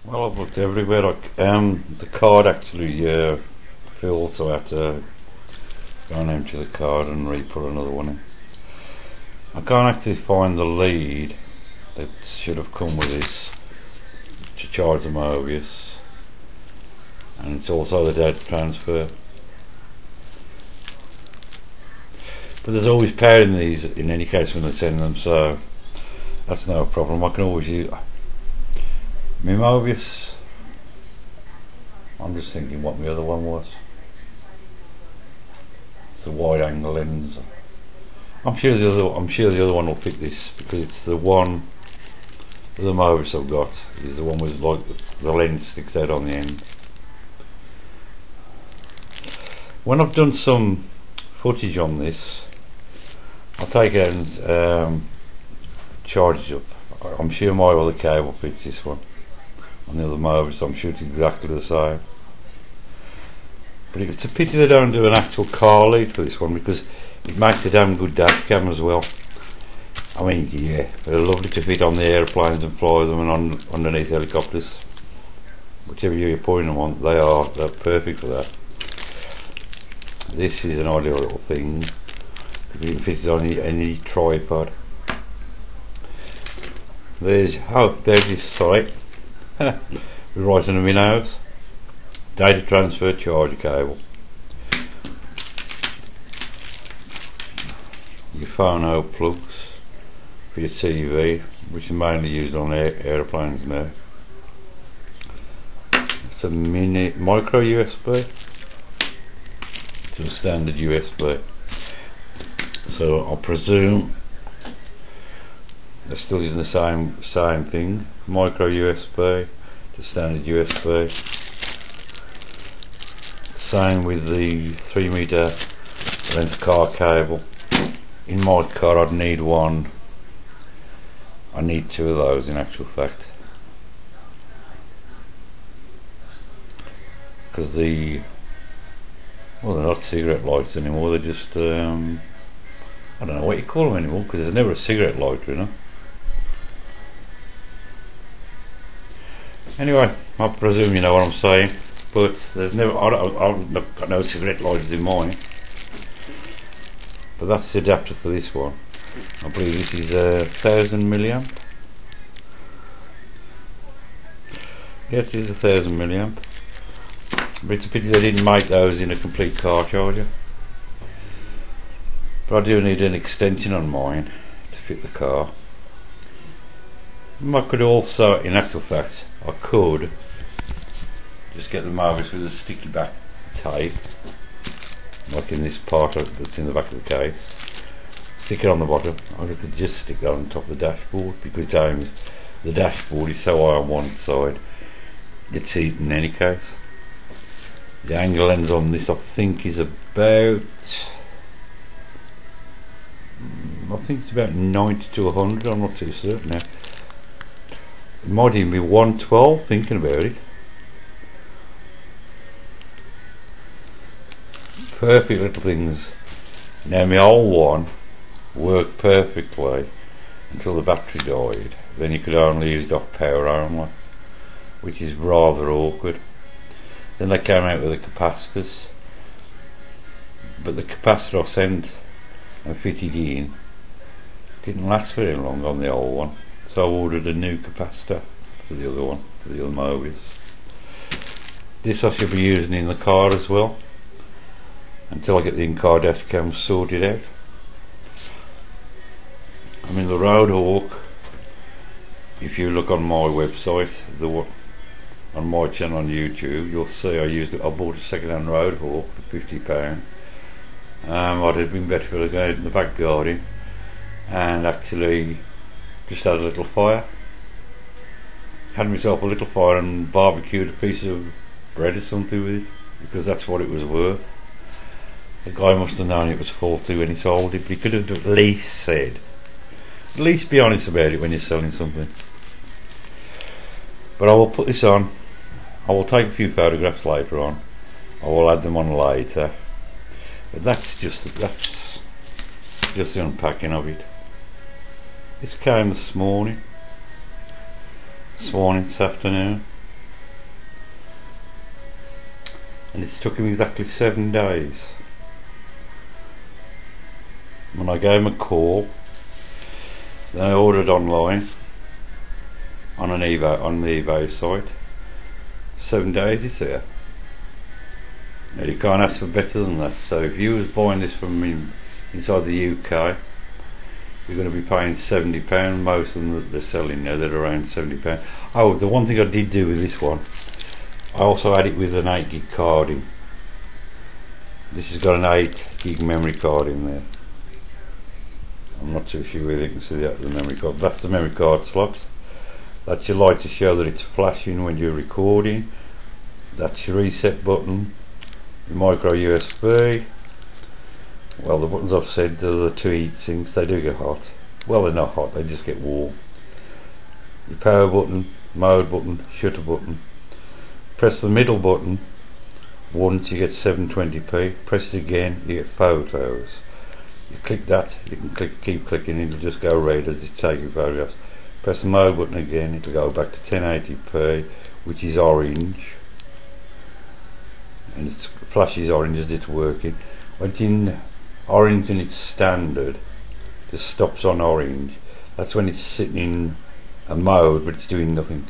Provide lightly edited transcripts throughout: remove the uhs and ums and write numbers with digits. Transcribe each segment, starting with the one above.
Well, I've looked everywhere. The card actually filled, so I had to go and empty the card and re-put another one in. I can't actually find the lead that should have come with this to charge the Mobius, and it's also the data transfer. But there's always power in these in any case when they send them, so that's no problem. I can always use my Mobius. I'm just thinking what my other one was. It's the wide angle lens. I'm sure the other one will fit this because it's the one. The Mobius I've got is the one with like the lens sticks out on the end. When I've done some footage on this, I'll take it and charge it up. I'm sure my other cable fits this one. On the other Mobius I'm sure it's exactly the same. But it's a pity they don't do an actual car lead for this one because it makes a damn good dash cam as well. I mean, yeah, they're lovely to fit on the airplanes and fly them and underneath helicopters. Whichever you point them on, they're perfect for that. This is an ideal little thing because you can fit it on any tripod. There's this site. We're right under my nose. Data transfer charger cable. Your phone out plugs for your TV, which is mainly used on airplanes now. It's a micro USB to a standard USB. So I presume they're still using the same thing. Micro USB to standard USB. Same with the 3-meter length car cable. In my car I'd need one. I need two of those in actual fact, because they're not cigarette lights anymore, they're just I don't know what you call them anymore, because there's never a cigarette lighter, you know. Anyway, I presume you know what I'm saying, but there's never I've got no cigarette lighters in mine. But that's the adapter for this one. I believe this is 1000 milliamp. Yes, it is 1000 milliamp. But it's a pity they didn't make those in a complete car charger. But I do need an extension on mine to fit the car. I could also, in actual fact, I could just get the Mobius with a sticky back tape, like in this part that's in the back of the case, stick it on the bottom. I could just stick that on top of the dashboard because the dashboard is so high on one side it's heat in any case. The angle lens on this I think is about it's about 90 to 100, I'm not too certain now. It might even be 112 thinking about it. Perfect little things. Now my old one worked perfectly until the battery died. Then you could only use it off power only, which is rather awkward. Then they came out with the capacitors, but the capacitor I sent and fitted in didn't last very long on the old one, so I ordered a new capacitor for the other one, for the other Mobius. This I should be using in the car as well, until I get the in-car dash cam sorted out. I mean, the Roadhawk, if you look on my website, on my channel on YouTube, you'll see I bought a second-hand Roadhawk for £50. I'd have been better for going in the back garden and actually just had a little fire. Had myself a little fire and barbecued a piece of bread or something with it, because that's what it was worth. The guy must have known it was faulty when he sold it, but he could have at least said, at least be honest about it when you're selling something. But I will put this on. I will take a few photographs later on. I will add them on later. But that's just the unpacking of it. This came this morning. This afternoon. and it's took him exactly 7 days. When I gave him a call, then I ordered online on the eBay site. 7 days it's here. Now you can't ask for better than that. So if you was buying this from inside the UK, you're going to be paying £70. Most of them that they're selling now, they're around £70. Oh, the one thing I did do with this one, I also had it with an 8 gig card in. This has got an 8 gig memory card in there. I'm not too sure whether you can see that, the memory card. That's the memory card slot. That's your light to show that it's flashing when you're recording. That's your reset button. Your micro USB. Well, the buttons I've said are the 2 heat sinks. They do get hot. Well, they're not hot, they just get warm. Your power button, mode button, shutter button. Press the middle button once, you get 720p. Press it again, you get photos. You click that, you can keep clicking, it'll just go red as it's taking photographs. Press the mode button again, it'll go back to 1080p, which is orange, and it flashes orange as it's working. When it's in orange and it's standard, just stops on orange. That's when it's sitting in a mode but it's doing nothing.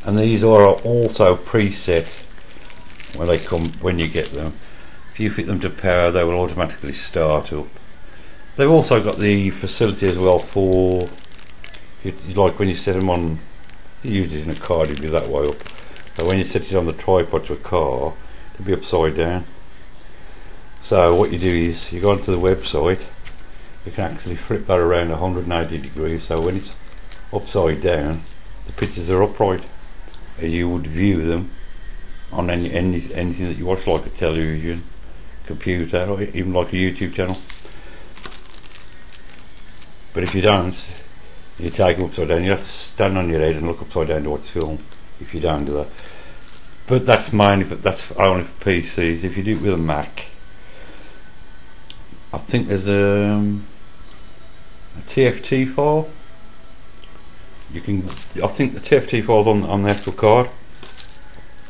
And these are also preset when you get them. If you fit them to power, they will automatically start up. They've also got the facility as well for, like when you set them on, you use it in a car, it'll be that way up. So when you set it on the tripod to a car, it'll be upside down. So what you do is, you go onto the website, you can actually flip that around 180 degrees, so when it's upside down, the pictures are upright. You would view them on anything that you watch, like a television, computer, or even like a YouTube channel. But if you don't, you take them upside down. You have to stand on your head and look upside down to watch film if you don't do that. But that's only for PCs. If you do it with a Mac, I think there's a TFT file. I think the TFT file's on the actual card.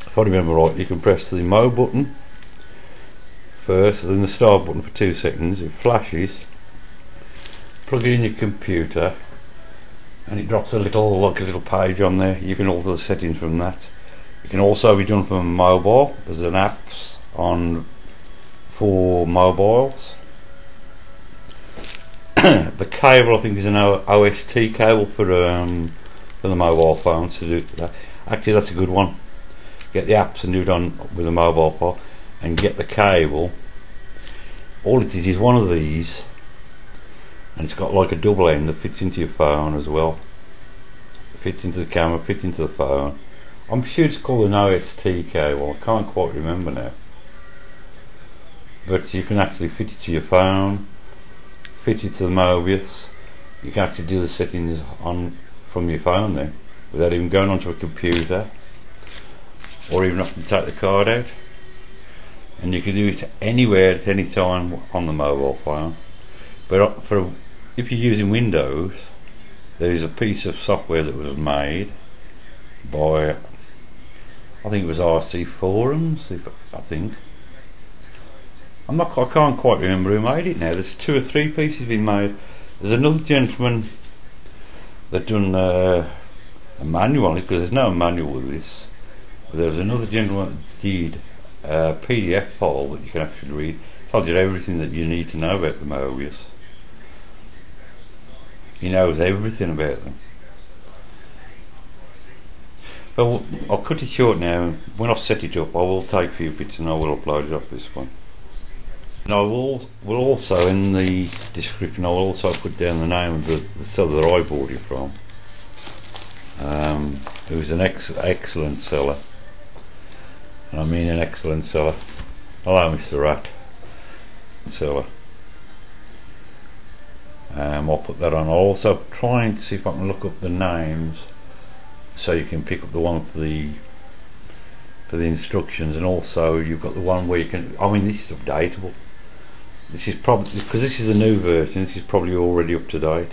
If I remember right, you can press the mode button first, then the start button for 2 seconds. It flashes. Plug it in your computer, and it drops a little page on there. You can alter the settings from that. It can also be done from mobile. There's an apps for mobiles. The cable, I think, is an OST cable for the mobile phones to do that. Actually, that's a good one. Get the apps and do it on with a mobile phone, and get the cable. All it is one of these, and it's got like a double end that fits into your phone as well. It fits into the camera, fits into the phone. I'm sure it's called an OST cable. I can't quite remember now. But you can actually fit it to your phone, fit it to the Mobius. You can actually do the settings from your phone then, without even going onto a computer, or even have to take the card out. And you can do it anywhere at any time on the mobile phone. But if you're using Windows, there is a piece of software that was made by, I think it was RC Forums, I can't quite remember who made it now. There's 2 or 3 pieces being made. There's another gentleman that done a manual, because there's no manual with this. But there's another gentleman that did a PDF file that you can actually read. It tells you everything that you need to know about the Mobius. He knows everything about them. But I'll cut it short now. When I've set it up, I will take a few pictures and I will upload it off this one. And I will also, in the description, I will also put down the name of the seller that I bought it from, who's an excellent seller. And I mean an excellent seller. Hello, Mr. Rat. Seller. I'll put that on. I'll also try and see if I can look up the names, so you can pick up the one for the instructions, and also you've got the one where you can. I mean, this is updatable. This is probably, because this is a new version, this is probably already up to date,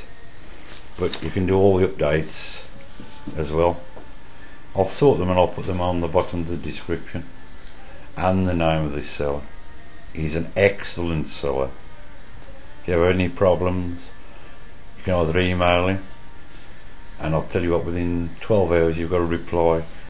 but you can do all the updates as well. I'll sort them and I'll put them on the bottom of the description. and the name of this seller. He's an excellent seller. If you have any problems, you can either email him, and I'll tell you what, within 12 hours you've got a reply.